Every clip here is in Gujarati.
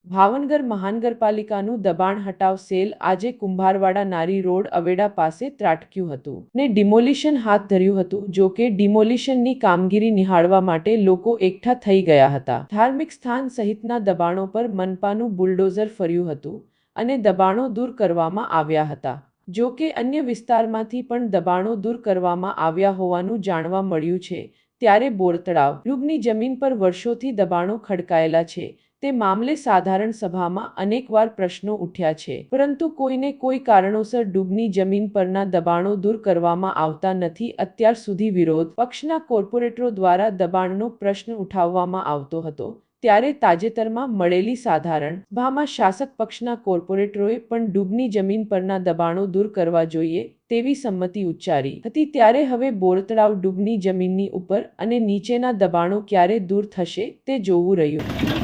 ભાવનગર મહાનગરપાલિકાનું દબાણ હટાવ સેલ આજે કુંભારવાડા નારી રોડ અવેડા પાસે ત્રાટક્યું હતું ને ડિમોલિશન હાથ ધર્યું હતું। જો કે ડિમોલિશનની કામગીરી નિહાળવા માટે લોકો એકઠા થઈ ગયા હતા। ધાર્મિક સ્થાન સહિતના દબાણો પર મનપાનું બુલડોઝર ફર્યું હતું અને દબાણો દૂર કરવામાં આવ્યા હતા। જો કે અન્ય વિસ્તારમાંથી પણ દબાણો દૂર કરવામાં આવ્યા હોવાનું જાણવા મળ્યું છે। ત્યારે બોરતળાવ ડૂબની જમીન પર વર્ષોથી દબાણો ખડકાયેલા છે। તે મામલે સાધારણ સભામાં અનેકવાર પ્રશ્નો ઉઠ્યા છે, પરંતુ કોઈને કોઈ કારણોસર ડૂબની જમીન પરના દબાણો દૂર કરવામાં આવતા નથી। અત્યાર સુધી વિરોધ પક્ષના કોર્પોરેટરો દ્વારા દબાણનો પ્રશ્ન ઉઠાવવામાં આવતો હતો, ત્યારે તાજેતરમાં મળેલી સાધારણ સભામાં શાસક પક્ષના કોર્પોરેટરોએ પણ ડૂબની જમીન પરના દબાણો દૂર કરવા જોઈએ તેવી સંમતિ ઉચ્ચારી હતી। ત્યારે હવે બોરતળાવ ડૂબની જમીનની ઉપર અને નીચેના દબાણો ક્યારે દૂર થશે તે જોવું રહ્યું।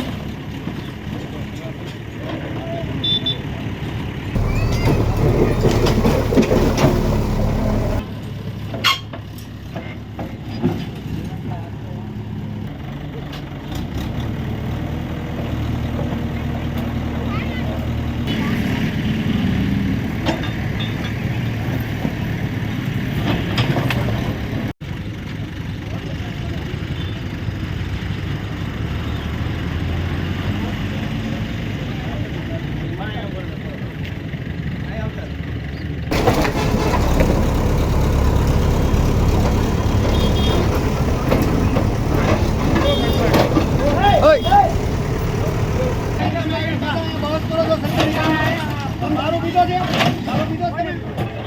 दारू पीतो છે દારૂ પીતો છે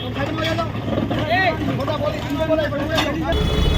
સાઈડમાં જતો એ મોટા પોલીસ બોલાય